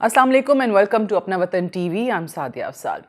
अस्सलाम वालेकुम and welcome to अपना वतन TV. I am Sadia Afsal.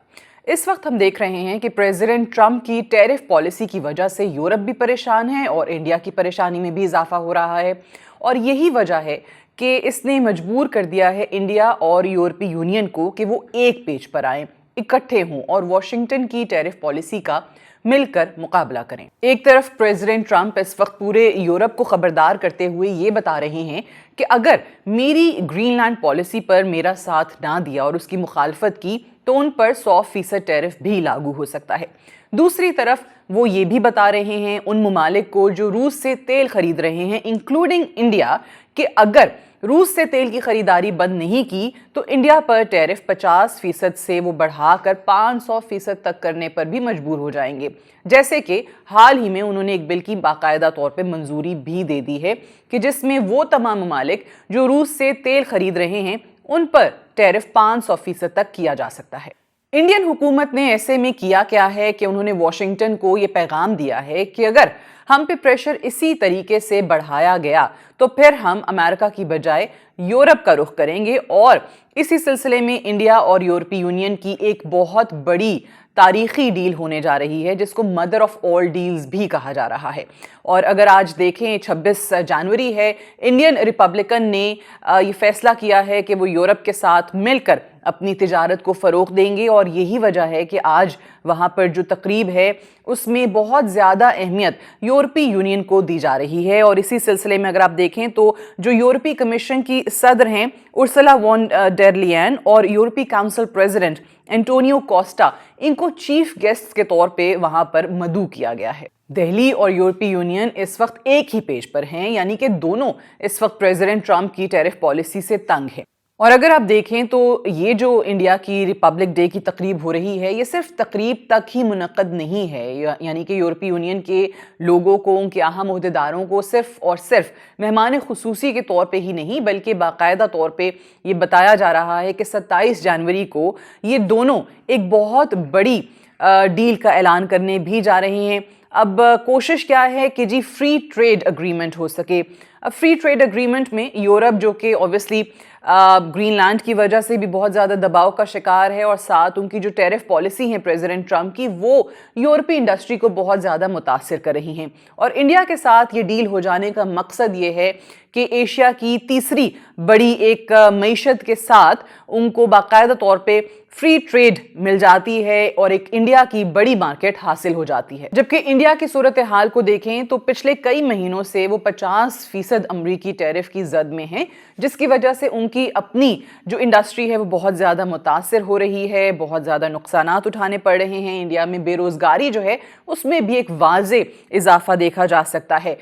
इस वक्त हम देख रहे हैं कि प्रेसिडेंट ट्रंप की टैरिफ पॉलिसी की वजह से यूरोप भी परेशान है और इंडिया की परेशानी में भी इजाफा हो रहा है। और यही वजह है कि इसने मजबूर कर दिया है इंडिया और यूरोपीय यूनियन को कि वो एक पेज पर आएं, इकट्ठे हों और वॉशिंगटन की टैरिफ पॉलिसी का मिलकर मुकाबला करें। एक तरफ प्रेसिडेंट ट्रंप इस वक्त पूरे यूरोप को खबरदार करते हुए ये बता रहे हैं कि अगर मेरी ग्रीनलैंड पॉलिसी पर मेरा साथ ना दिया और उसकी मुखालफत की तो उन पर 100% टैरिफ भी लागू हो सकता है। दूसरी तरफ वो ये भी बता रहे हैं उन ममालिक को जो रूस से तेल खरीद रहे हैं इंक्लूडिंग इंडिया कि अगर रूस से तेल की खरीदारी बंद नहीं की तो इंडिया पर टैरिफ 50% से वो बढ़ाकर 500% तक करने पर भी मजबूर हो जाएंगे। जैसे कि हाल ही में उन्होंने एक बिल की बाकायदा तौर पे मंजूरी भी दे दी है कि जिसमें वो तमाम ममालिक जो रूस से तेल खरीद रहे हैं उन पर टैरिफ 500% तक किया जा सकता है। इंडियन हुकूमत ने ऐसे में किया क्या है कि उन्होंने वॉशिंगटन को ये पैगाम दिया है कि अगर हम पे प्रेशर इसी तरीके से बढ़ाया गया तो फिर हम अमेरिका की बजाय यूरोप का रुख करेंगे और इसी सिलसिले में इंडिया और यूरोपीय यूनियन की एक बहुत बड़ी तारीखी डील होने जा रही है जिसको मदर ऑफ ऑल डील्स भी कहा जा रहा है। और अगर आज देखें 26 जनवरी है, इंडियन रिपब्लिकन ने ये फैसला किया है कि वो यूरोप के साथ मिलकर अपनी तिजारत को फ़रोग़ देंगे और यही वजह है कि आज वहाँ पर जो तकरीब है उसमें बहुत ज़्यादा अहमियत यूरोपीय यूनियन को दी जा रही है। और इसी सिलसिले में अगर आप देखें तो जो यूरोपीय कमीशन की सदर हैं उर्सुला वॉन डेर लेयन और यूरोपीय काउंसिल प्रेसिडेंट एंटोनियो कोस्टा, इनको चीफ गेस्ट के तौर पे वहाँ पर मदऊ किया गया है। दिल्ली और यूरोपीय यूनियन इस वक्त एक ही पेज पर हैं, यानी कि दोनों इस वक्त प्रेसिडेंट ट्रंप की टैरिफ पॉलिसी से तंग हैं। और अगर आप देखें तो ये जो इंडिया की रिपब्लिक डे की तकरीब हो रही है ये सिर्फ तकरीब तक ही मुनक़द नहीं है, यानी कि यूरोपीय यूनियन के लोगों को, उनके अहम ओहदेदारों को सिर्फ और सिर्फ मेहमान खुसूसी के तौर पे ही नहीं बल्कि बाकायदा तौर पे ये बताया जा रहा है कि 27 जनवरी को ये दोनों एक बहुत बड़ी डील का ऐलान करने भी जा रहे हैं। अब कोशिश क्या है कि जी फ्री ट्रेड अग्रीमेंट हो सके। अब फ्री ट्रेड अग्रीमेंट में यूरोप जो कि ऑब्वियसली ग्रीनलैंड की वजह से भी बहुत ज़्यादा दबाव का शिकार है और साथ उनकी जो टैरिफ पॉलिसी है प्रेसिडेंट ट्रंप की वो यूरोपीय इंडस्ट्री को बहुत ज़्यादा मुतासिर कर रही हैं। और इंडिया के साथ ये डील हो जाने का मकसद ये है कि एशिया की तीसरी बड़ी एक मईशत के साथ उनको बाकायदा तौर पे फ्री ट्रेड मिल जाती है और एक इंडिया की बड़ी मार्केट हासिल हो जाती है। जबकि इंडिया की सूरत हाल को देखें तो पिछले कई महीनों से वो 50% अमरीकी टैरिफ की जद में है, जिसकी वजह से उनकी अपनी जो इंडस्ट्री है वो बहुत ज़्यादा मुतासिर हो रही है, बहुत ज़्यादा नुकसानात उठाने पड़ रहे हैं। इंडिया में बेरोज़गारी जो है उसमें भी एक वाज़े इजाफा देखा जा सकता है।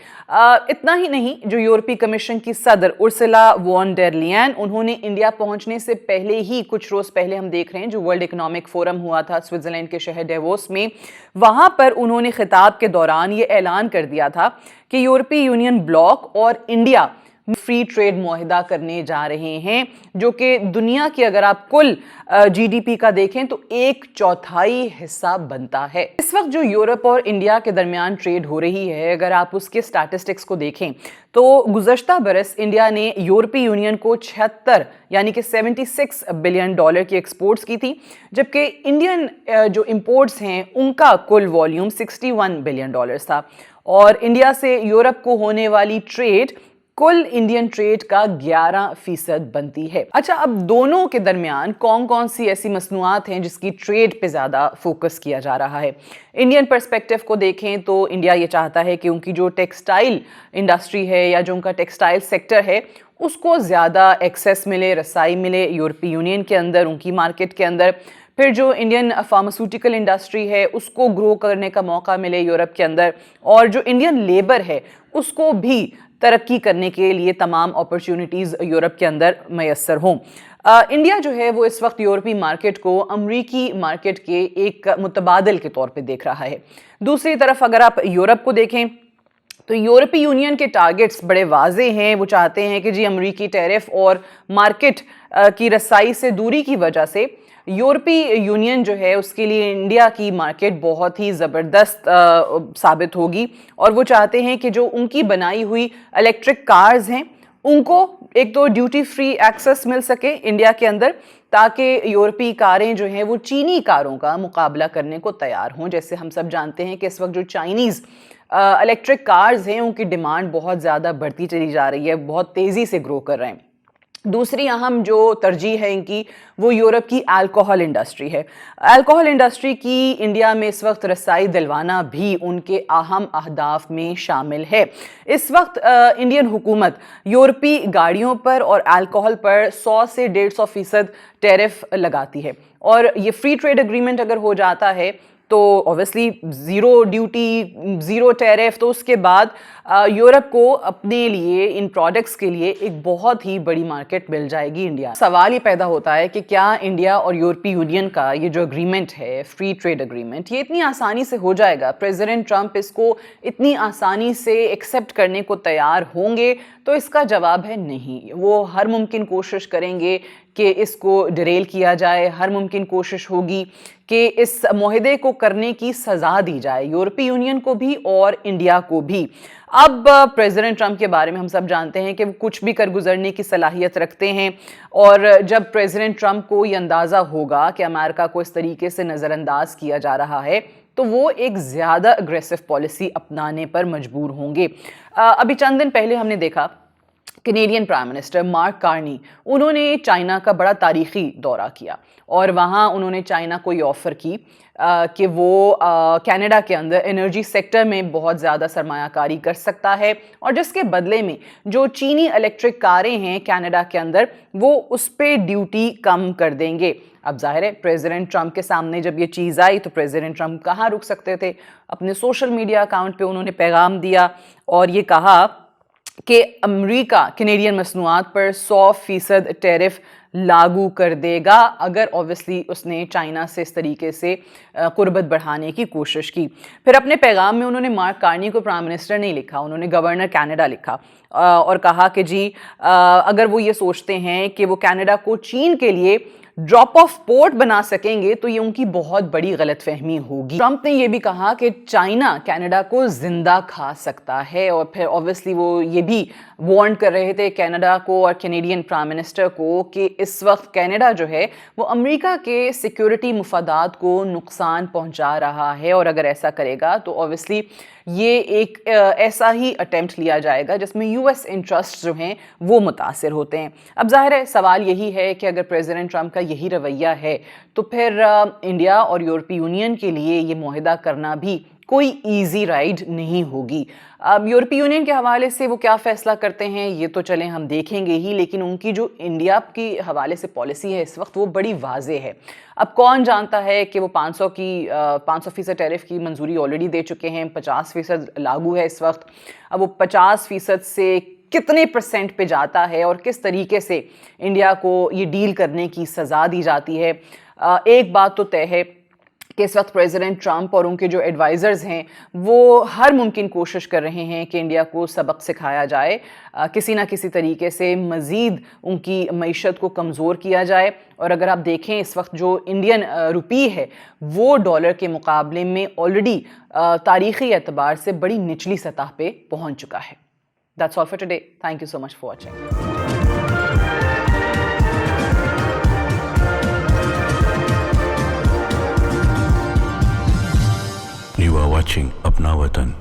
इतना ही नहीं, जो यूरोपीय कमीशन की सदर उर्सुला वॉन डेर लेयन, उन्होंने इंडिया पहुंचने से पहले ही कुछ रोज़ पहले हम देख रहे हैं जो वर्ल्ड इकोनॉमिक फोरम हुआ था स्विट्जरलैंड के शहर डेवोस में, वहां पर उन्होंने खिताब के दौरान ये ऐलान कर दिया था कि यूरोपीय यूनियन ब्लॉक और इंडिया फ्री ट्रेड मुआहिदा करने जा रहे हैं जो कि दुनिया की अगर आप कुल जीडीपी का देखें तो 1/4 हिस्सा बनता है। इस वक्त जो यूरोप और इंडिया के दरमियान ट्रेड हो रही है, अगर आप उसके स्टैटिस्टिक्स को देखें तो गुज़श्ता बरस इंडिया ने यूरोपीय यूनियन को 76 यानी कि $76 बिलियन की एक्सपोर्ट्स की थी, जबकि इंडियन जो इंपोर्ट्स हैं उनका कुल वॉल्यूम $61 बिलियन था। और इंडिया से यूरोप को होने वाली ट्रेड कुल इंडियन ट्रेड का 11% बनती है। अच्छा, अब दोनों के दरमियान कौन कौन सी ऐसी मसनूआत हैं जिसकी ट्रेड पे ज़्यादा फोकस किया जा रहा है। इंडियन पर्सपेक्टिव को देखें तो इंडिया ये चाहता है कि उनकी जो टेक्सटाइल इंडस्ट्री है या जो उनका टेक्सटाइल सेक्टर है उसको ज़्यादा एक्सेस मिले, रसाई मिले यूरोपीय यूनियन के अंदर, उनकी मार्केट के अंदर। फिर जो इंडियन फार्मास्यूटिकल इंडस्ट्री है उसको ग्रो करने का मौका मिले यूरोप के अंदर, और जो इंडियन लेबर है उसको भी तरक्की करने के लिए तमाम अपॉर्चुनिटीज़ यूरोप के अंदर मैसर हों। इंडिया जो है वो इस वक्त यूरोपीय मार्केट को अमरीकी मार्केट के एक मुतबादिल के तौर पे देख रहा है। दूसरी तरफ अगर आप यूरोप को देखें तो यूरोपीय यूनियन के टारगेट्स बड़े वाजे हैं। वो चाहते हैं कि जी अमरीकी टैरिफ और मार्केट की रसाई से दूरी की वजह से यूरोपीय यूनियन जो है उसके लिए इंडिया की मार्केट बहुत ही ज़बरदस्त साबित होगी। और वो चाहते हैं कि जो उनकी बनाई हुई इलेक्ट्रिक कार्स हैं ان کو ایک تو ڈیوٹی فری ایکسس مل سکے انڈیا کے اندر تاکہ یورپی کاریں جو ہیں وہ چینی کاروں کا مقابلہ کرنے کو تیار ہوں. جیسے ہم سب جانتے ہیں کہ اس وقت جو چائنیز الیکٹرک کارز ہیں ان کی ڈیمانڈ بہت زیادہ بڑھتی چلی جا رہی ہے, بہت تیزی سے گرو کر رہے ہیں. دوسری اہم جو ترجیح ہے ان کی وہ یورپ کی الکوہل انڈسٹری ہے. الکوہل انڈسٹری کی انڈیا میں اس وقت رسائی دلوانا بھی ان کے اہم اہداف میں شامل ہے. اس وقت انڈین حکومت یورپی گاڑیوں پر اور الکوہل پر 100 سے 150% ٹیرف لگاتی ہے, اور یہ فری ٹریڈ اگریمنٹ اگر ہو جاتا ہے تو obviously zero duty, zero tariff, تو اس کے بعد یورپ کو اپنے لیے ان پروڈکٹس کے لیے ایک بہت ہی بڑی مارکیٹ مل جائے گی انڈیا. سوال یہ پیدا ہوتا ہے کہ کیا انڈیا اور یورپی یونین کا یہ جو اگریمنٹ ہے, فری ٹریڈ اگریمنٹ, یہ اتنی آسانی سے ہو جائے گا؟ پریزیڈنٹ ٹرمپ اس کو اتنی آسانی سے ایکسیپٹ کرنے کو تیار ہوں گے؟ تو اس کا جواب ہے نہیں. وہ ہر ممکن کوشش کریں گے کہ اس کو ڈیریل کیا جائے, ہر ممکن کوشش ہوگی کہ اس معاہدے کو کرنے کی سزا دی جائے, یورپی یونین کو بھی اور انڈیا کو بھی. اب پریزیڈنٹ ٹرمپ کے بارے میں ہم سب جانتے ہیں کہ وہ کچھ بھی کر گزرنے کی صلاحیت رکھتے ہیں, اور جب پریزیڈنٹ ٹرمپ کو یہ اندازہ ہوگا کہ امریکہ کو اس طریقے سے نظر انداز کیا جا رہا ہے تو وہ ایک زیادہ اگریسو پالیسی اپنانے پر مجبور ہوں گے. ابھی چند دن پہلے ہم نے دیکھا Canadian prime minister mark Karni, انہوں نے چائنا کا بڑا تاریخی دورہ کیا, اور وہاں انہوں نے چائنا کو یہ آفر کی کہ وہ کینیڈا کے اندر انرجی سیکٹر میں بہت زیادہ سرمایہ کاری کر سکتا ہے, اور جس کے بدلے میں جو چینی الیکٹرک کاریں ہیں کینیڈا کے اندر وہ اس پہ ڈیوٹی کم کر دیں گے. اب ظاہر ہے پریزیڈنٹ ٹرمپ کے سامنے جب یہ چیز آئی تو پریزیڈنٹ ٹرمپ کہاں رک سکتے تھے؟ اپنے سوشل میڈیا اکاؤنٹ پہ انہوں نے پیغام دیا اور یہ کہا کہ امریکہ کینیڈین مصنوعات پر 100% ٹیرف لاگو کر دے گا اگر اوبیسلی اس نے چائنا سے اس طریقے سے قربت بڑھانے کی کوشش کی. پھر اپنے پیغام میں انہوں نے مارک کارنی کو پرائم منسٹر نہیں لکھا, انہوں نے گورنر کینیڈا لکھا, اور کہا کہ جی اگر وہ یہ سوچتے ہیں کہ وہ کینیڈا کو چین کے لیے ڈراپ آف پورٹ بنا سکیں گے تو یہ ان کی بہت بڑی غلط فہمی ہوگی. ٹرمپ نے یہ بھی کہا کہ چائنا کینیڈا کو زندہ کھا سکتا ہے, اور پھر اوبیسلی وہ یہ بھی وارن کر رہے تھے کینیڈا کو اور کینیڈین پرائم منسٹر کو کہ اس وقت کینیڈا جو ہے وہ امریکہ کے سیکیورٹی مفادات کو نقصان پہنچا رہا ہے, اور اگر ایسا کرے گا تو اوبیسلی یہ ایک ایسا ہی اٹیمپٹ لیا جائے گا جس میں یو ایس انٹرسٹ جو ہیں وہ متاثر ہوتے ہیں. اب ظاہر ہے سوال یہی ہے کہ اگر پریزیڈنٹ ٹرمپ کا یہی رویہ ہے تو پھر انڈیا اور یورپی یونین کے لیے یہ معاہدہ کرنا بھی کوئی ایزی رائڈ نہیں ہوگی. اب یورپی یونین کے حوالے سے وہ کیا فیصلہ کرتے ہیں یہ تو چلیں ہم دیکھیں گے ہی, لیکن ان کی جو انڈیا کی حوالے سے پالیسی ہے اس وقت وہ بڑی واضح ہے. اب کون جانتا ہے کہ وہ 500% ٹیرف کی منظوری آلریڈی دے چکے ہیں, 50% لاگو ہے اس وقت. اب وہ 50% سے کتنے % پہ جاتا ہے اور کس طریقے سے انڈیا کو یہ ڈیل کرنے کی سزا دی جاتی ہے. ایک بات تو طے ہے کہ اس وقت پریزیڈنٹ ٹرمپ اور ان کے جو ایڈوائزرز ہیں وہ ہر ممکن کوشش کر رہے ہیں کہ انڈیا کو سبق سکھایا جائے, کسی نہ کسی طریقے سے مزید ان کی معیشت کو کمزور کیا جائے. اور اگر آپ دیکھیں اس وقت جو انڈین روپی ہے وہ ڈالر کے مقابلے میں آلریڈی تاریخی اعتبار سے بڑی نچلی سطح پہ پہنچ چکا ہے. That's all for today. Thank you so much for watching. You are watching Apna Watan.